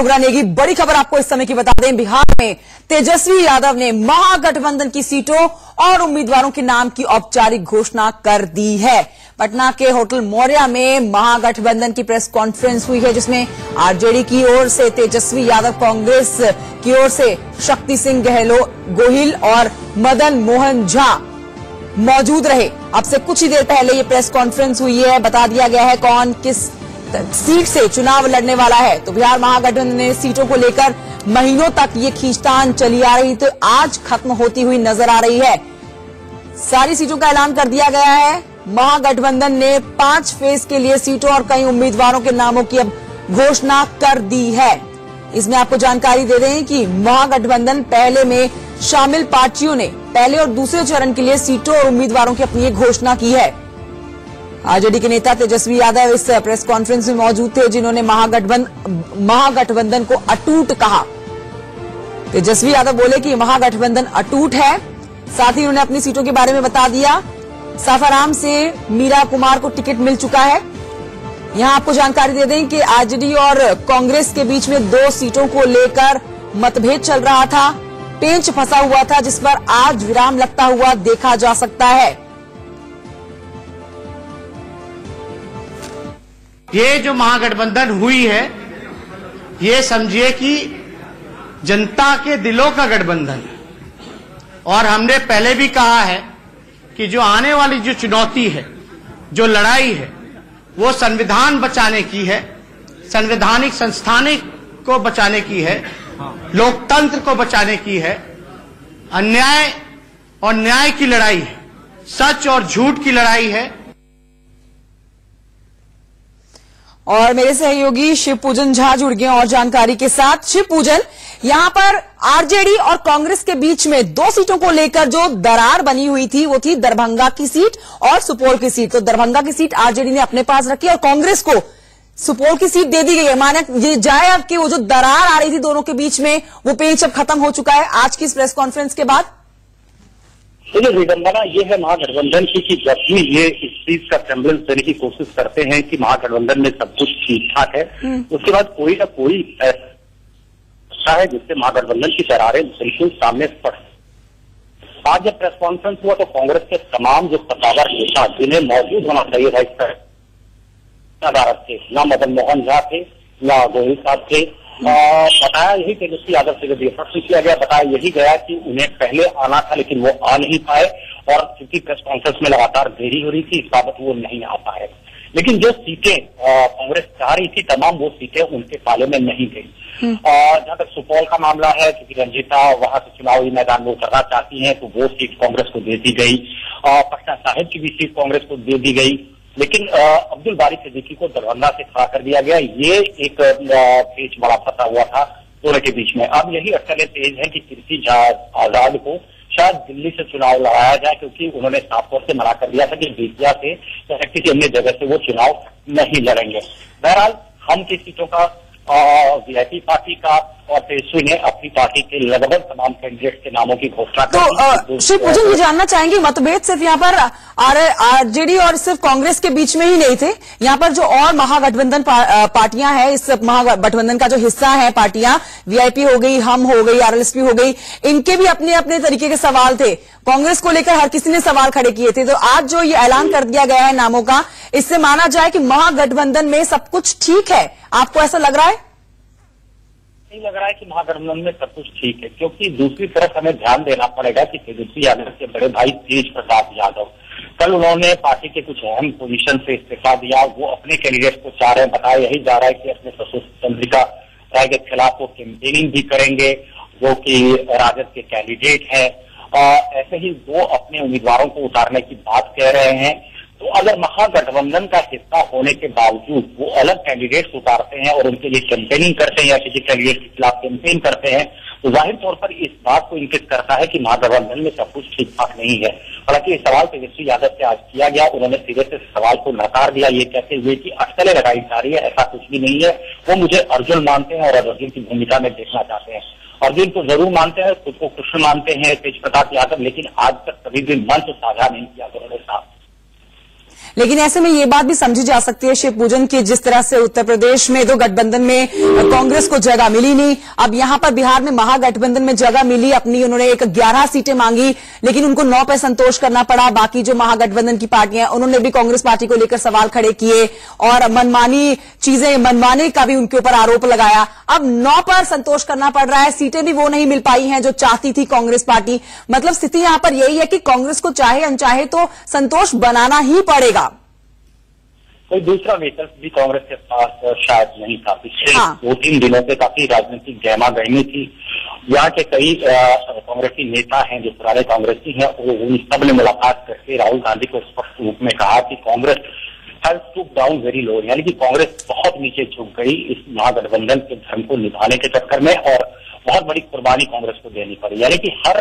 डोगरा नेगी। बड़ी खबर आपको इस समय की बता दें, बिहार में तेजस्वी यादव ने महागठबंधन की सीटों और उम्मीदवारों के नाम की औपचारिक घोषणा कर दी है। पटना के होटल मौर्या में महागठबंधन की प्रेस कॉन्फ्रेंस हुई है, जिसमें आरजेडी की ओर से तेजस्वी यादव, कांग्रेस की ओर से शक्ति सिंह गोहिल और मदन मोहन झा मौजूद रहे। अब से कुछ ही देर पहले ये प्रेस कॉन्फ्रेंस हुई है, बता दिया गया है कौन किस सीट से चुनाव लड़ने वाला है। तो बिहार महागठबंधन ने सीटों को लेकर महीनों तक ये खींचतान चली आ रही, तो आज खत्म होती हुई नजर आ रही है। सारी सीटों का ऐलान कर दिया गया है। महागठबंधन ने 5 फेज के लिए सीटों और कई उम्मीदवारों के नामों की अब घोषणा कर दी है। इसमें आपको जानकारी दे दें कि महागठबंधन पहले में शामिल पार्टियों ने पहले और दूसरे चरण के लिए सीटों और उम्मीदवारों की अपनी घोषणा की है। आरजेडी के नेता तेजस्वी यादव इस प्रेस कॉन्फ्रेंस में मौजूद थे, जिन्होंने महागठबंधन को अटूट कहा। तेजस्वी यादव बोले कि महागठबंधन अटूट है। साथ ही उन्होंने अपनी सीटों के बारे में बता दिया। सासाराम से मीरा कुमार को टिकट मिल चुका है। यहां आपको जानकारी दे दें कि आरजेडी और कांग्रेस के बीच में 2 सीटों को लेकर मतभेद चल रहा था, पेंच फंसा हुआ था, जिस पर आज विराम लगता हुआ देखा जा सकता है। ये जो महागठबंधन हुई है, ये समझिए कि जनता के दिलों का गठबंधन है। और हमने पहले भी कहा है कि जो आने वाली जो चुनौती है, जो लड़ाई है, वो संविधान बचाने की है, संवैधानिक संस्थानों को बचाने की है, लोकतंत्र को बचाने की है, अन्याय और न्याय की लड़ाई है, सच और झूठ की लड़ाई है। और मेरे सहयोगी शिव पूजन झा जुड़ गए और जानकारी के साथ। शिव पूजन, यहां पर आरजेडी और कांग्रेस के बीच में 2 सीटों को लेकर जो दरार बनी हुई थी, वो थी दरभंगा की सीट और सुपौल की सीट। तो दरभंगा की सीट आरजेडी ने अपने पास रखी और कांग्रेस को सुपौल की सीट दे दी गई है। माना ये जाए अब कि वो जो दरार आ रही थी दोनों के बीच में, वो पेच अब खत्म हो चुका है आज की इस प्रेस कॉन्फ्रेंस के बाद। विडंबना ये है महागठबंधन की कि जब भी ये इस चीज का सेम्बलेंस देने की कोशिश करते हैं कि महागठबंधन में सब कुछ ठीक ठाक है, उसके बाद कोई ना कोई ऐसा है जिससे महागठबंधन की दरारें बिल्कुल सामने स्पष्ट। आज जब प्रेस कॉन्फ्रेंस हुआ तो कांग्रेस के तमाम जो सत्ताधार नेता जिन्हें मौजूद होना चाहिए था इस अदालत थे, न मदन मोहन झा थे, न गोहिल साहब थे, बताया यही तेजस्वी यादव से जब ये प्रश्न किया गया, बताया यही गया कि उन्हें पहले आना था लेकिन वो आ नहीं पाए, और क्योंकि प्रेस कॉन्फ्रेंस में लगातार देरी हो रही थी, इस बाबत वो नहीं आ पाए। लेकिन जो सीटें कांग्रेस चाह रही थी, तमाम वो सीटें उनके पाले में नहीं गई। जहां तक सुपौल का मामला है, क्योंकि रंजीता वहां से चुनावी मैदान में उतरना चाहती हैं, तो वो सीट कांग्रेस को दे दी गई। पटना साहिब की भी सीट कांग्रेस को दे दी गई, लेकिन अब्दुल बारी सिद्दीकी को दरभंगा से खड़ा कर दिया गया। ये एक पेच बड़ा फंसा हुआ था दोनों के बीच में। अब यही अटकलें तेज है कि कीर्ति आजाद को शायद दिल्ली से चुनाव लड़ाया जाए, क्योंकि उन्होंने साफ तौर से मना कर दिया था कि बेतिया से या किसी अन्य जगह से वो चुनाव नहीं लड़ेंगे। बहरहाल हम की सीटों का वीआईपी पार्टी का और तेजस्वी ने अपनी पार्टी के लगभग तमाम कैंडिडेट के नामों की घोषणा की। तो शिव पूजन, ये जानना चाहेंगे, मतभेद सिर्फ यहाँ पर आरजेडी और सिर्फ कांग्रेस के बीच में ही नहीं थे, यहाँ पर जो और महागठबंधन पार्टियां हैं, इस महागठबंधन का जो हिस्सा है पार्टियां, वीआईपी हो गई, हम हो गई, आरएलएसपी हो गई, इनके भी अपने अपने तरीके के सवाल थे। कांग्रेस को लेकर हर किसी ने सवाल खड़े किए थे। तो आज जो ये ऐलान कर दिया गया है नामों का, इससे माना जाए कि महागठबंधन में सब कुछ ठीक है। आपको ऐसा लग रहा है? नहीं लग रहा है कि महागठबंधन में सब कुछ ठीक है, क्योंकि दूसरी तरफ हमें ध्यान देना पड़ेगा कि तेजस्वी यादव के बड़े भाई तेज प्रताप यादव, कल उन्होंने पार्टी के कुछ अहम पोजीशन से इस्तीफा दिया। वो अपने कैंडिडेट को चाह रहे हैं, बताया यही जा रहा है कि अपने ससुर चंद्रिका राय के खिलाफ वो कैंपेनिंग भी करेंगे, जो कि राजद के कैंडिडेट है। ऐसे ही वो अपने उम्मीदवारों को उतारने की बात कह रहे हैं। तो अगर महागठबंधन का हिस्सा होने के बावजूद वो अलग कैंडिडेट्स उतारते हैं और उनके लिए कैंपेनिंग करते हैं या किसी कैंडिडेट के खिलाफ कैंपेन करते हैं, तो जाहिर तौर पर इस बात को इंगित करता है कि महागठबंधन में सब कुछ ठीक ठाक नहीं है। हालांकि ये सवाल तेजस्वी यादव से आज किया गया, उन्होंने सिरे से सवाल को नकार दिया, ये कहते हुए कि अटकलें लगाई जा रही है, ऐसा कुछ भी नहीं है। वो मुझे अर्जुन मानते हैं और अर्जुन की भूमिका में देखना चाहते हैं। अर्जुन को जरूर मानते हैं, खुद को कृष्ण मानते हैं तेज प्रताप यादव, लेकिन आज तक कभी भी मंच साझा नहीं किया उन्होंने साहब। लेकिन ऐसे में ये बात भी समझी जा सकती है शिव पूजन की, जिस तरह से उत्तर प्रदेश में तो गठबंधन में कांग्रेस को जगह मिली नहीं, अब यहां पर बिहार में महागठबंधन में जगह मिली, अपनी उन्होंने 11 सीटें मांगी लेकिन उनको 9 पे संतोष करना पड़ा। बाकी जो महागठबंधन की पार्टियां उन्होंने भी कांग्रेस पार्टी को लेकर सवाल खड़े किए और मनमानी चीजें मनमाने का भी उनके ऊपर आरोप लगाया। अब 9 पर संतोष करना पड़ रहा है, सीटें भी वो नहीं मिल पाई हैं जो चाहती थी कांग्रेस पार्टी। मतलब स्थिति यहां पर यही है कि कांग्रेस को चाहे अनचाहे तो संतोष बनाना ही पड़ेगा। कोई दूसरा विकल्प भी कांग्रेस के पास शायद नहीं था। पिछले 2-3 दिनों से काफी राजनीतिक गहमा गहमी थी। यहाँ के कई कांग्रेसी नेता हैं जो पुराने कांग्रेसी हैं, उन सब ने मुलाकात करके राहुल गांधी को स्पष्ट रूप में कहा कि कांग्रेस हैज टूक डाउन वेरी लो, यानी कि कांग्रेस बहुत नीचे झुक गई इस महागठबंधन के धर्म को निभाने के चक्कर में और बहुत बड़ी कुर्बानी कांग्रेस को देनी पड़ी। यानी कि हर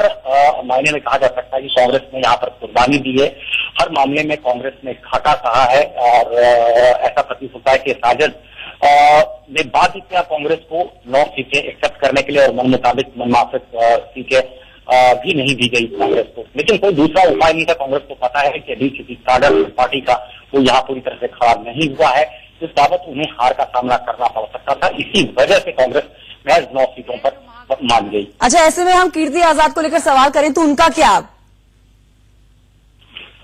मायने में कहा जा सकता है कि कांग्रेस ने यहाँ पर कुर्बानी दी है, हर मामले में कांग्रेस ने घाटा सहा है और ऐसा प्रतीत होता है कि राजद ने बाध्य किया कांग्रेस को 9 सीटें एक्सेप्ट करने के लिए और मन मुताबिक मनमाफिक सीटें भी नहीं दी गई कांग्रेस को। लेकिन कोई दूसरा उपाय नहीं था। कांग्रेस को पता है कि अभी किसी काडर पार्टी का वो यहाँ पूरी तरह से खड़ा नहीं हुआ है, इस बाबत उन्हें हार का सामना करना पड़ सकता था। इसी वजह से कांग्रेस महज 9 सीटों पर मान गई। अच्छा, ऐसे में हम कीर्ति आजाद को लेकर सवाल करें तो उनका क्या?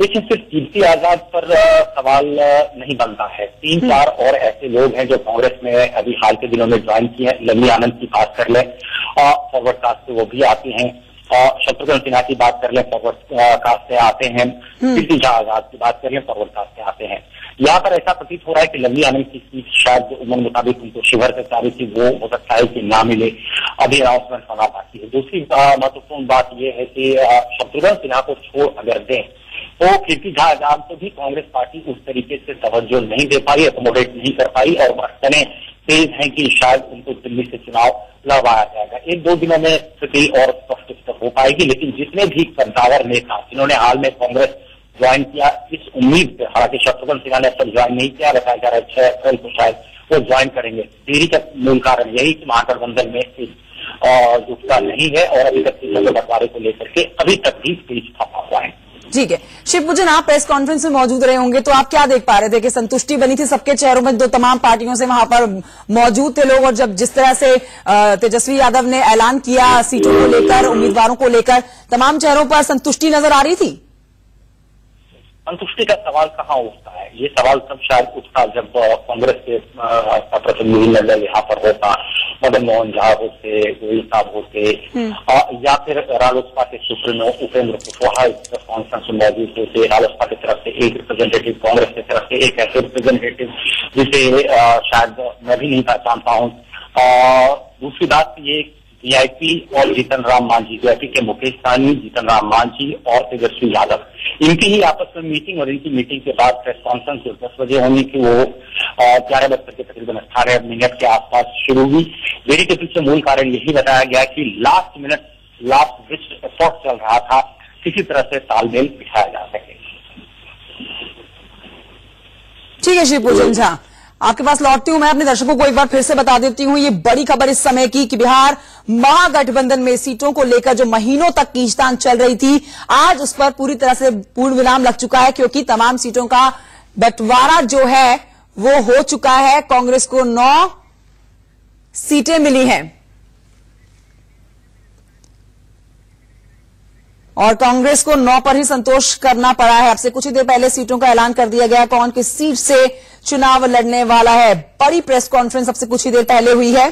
देखिए, सिर्फ कीर्ति आजाद पर सवाल नहीं बनता है। 3-4 और ऐसे लोग हैं जो कांग्रेस में अभी हाल के दिनों में ज्वाइन किए हैं। लवली आनंद की बात कर लें, फॉरवर्ड कास्ट से वो भी आती हैं। शत्रुघ्न सिन्हा की बात कर लें, फॉरवर्ड कास्ट से आते हैं। कीर्ति आजाद की बात कर लें, फॉरवर्ड कास्ट से आते हैं। यहाँ पर ऐसा प्रतीत हो रहा है कि लवली आनंद की सीट शायद उम्र मुताबिक उनको शिवहर से चाहती थी, वो हो सकता है कि ना मिले, अभी अनाउंसमेंट होना बाकी है। दूसरी महत्वपूर्ण बात यह है कि शत्रुघ्न सिन्हा को छोड़ अगर दें तो कीर्ति आजाद को भी कांग्रेस पार्टी उस तरीके से तवज्जो नहीं दे पाई, एकोमोडेट नहीं कर पाई और बरतने तेज हैं कि शायद उनको दिल्ली से चुनाव लड़वाया जाएगा। 1-2 दिनों में स्थिति और स्पष्ट हो पाएगी। लेकिन जितने भी कद्दावर नेता जिन्होंने हाल में कांग्रेस ज्वाइन किया, इस उम्मीद पे, हालांकि शत्रुघ्न सिन्हा ने अब तक ज्वाइन नहीं किया, बताया जा रहा है 6 अप्रैल को शायद वो ज्वाइन करेंगे। देरी का मूल कारण यही कि महागठबंधन में जुटता नहीं है और अभी तक सीटों के बंटवारे को लेकर के अभी तक भी स्पीच थमा हुआ है। ठीक है शिव पूजन, आप प्रेस कॉन्फ्रेंस में मौजूद रहे होंगे तो आप क्या देख पा रहे थे कि संतुष्टि बनी थी सबके चेहरों में, जो तमाम पार्टियों से वहां पर मौजूद थे लोग, और जब जिस तरह से तेजस्वी यादव ने ऐलान किया सीटों को लेकर, उम्मीदवारों को लेकर, तमाम चेहरों पर संतुष्टि नजर आ रही थी? संतुष्टि का सवाल कहाँ उठता है? ये सवाल तब शायद उठता जब कांग्रेस के प्रतिनिधिमंडल यहाँ पर होता, मदन मोहन झा होते, गोयल साहब होते, या फिर रालोसपा के सुप्रीमो उपेंद्र कुशवाहा कॉन्फ्रेंस में मौजूद होते। रालोसपा की तरफ से एक रिप्रेजेंटेटिव, कांग्रेस की तरफ से एक ऐसे रिप्रेजेंटेटिव जिसे शायद मैं भी नहीं पहचानता हूँ। दूसरी बात ये वीआईपी और जीतन राम मांझी, वीआईपी के मुकेश सहनी, जीतन राम मांझी और तेजस्वी यादव, इनकी ही आपस में मीटिंग और इनकी मीटिंग के बाद प्रेस कॉन्फ्रेंस 10 बजे होनी थी, वो 11 बज के तकरीबन 18 मिनट के आसपास शुरू हुई। देरी के पीछे मूल कारण यही बताया गया कि last minute last ditch effort चल रहा था, किसी तरह से तालमेल बिठाया जा सके। ठीक है शिव पूजन झा, आपके पास लौटती हूं। मैं अपने दर्शकों को एक बार फिर से बता देती हूं, ये बड़ी खबर इस समय की कि बिहार महागठबंधन में सीटों को लेकर जो महीनों तक खींचतान चल रही थी, आज उस पर पूरी तरह से पूर्ण विराम लग चुका है, क्योंकि तमाम सीटों का बंटवारा जो है वो हो चुका है। कांग्रेस को 9 सीटें मिली हैं और कांग्रेस को 9 पर ही संतोष करना पड़ा है। अब से कुछ ही देर पहले सीटों का ऐलान कर दिया गया, कौन किस सीट से चुनाव लड़ने वाला है। बड़ी प्रेस कॉन्फ्रेंस अब से कुछ ही देर पहले हुई है।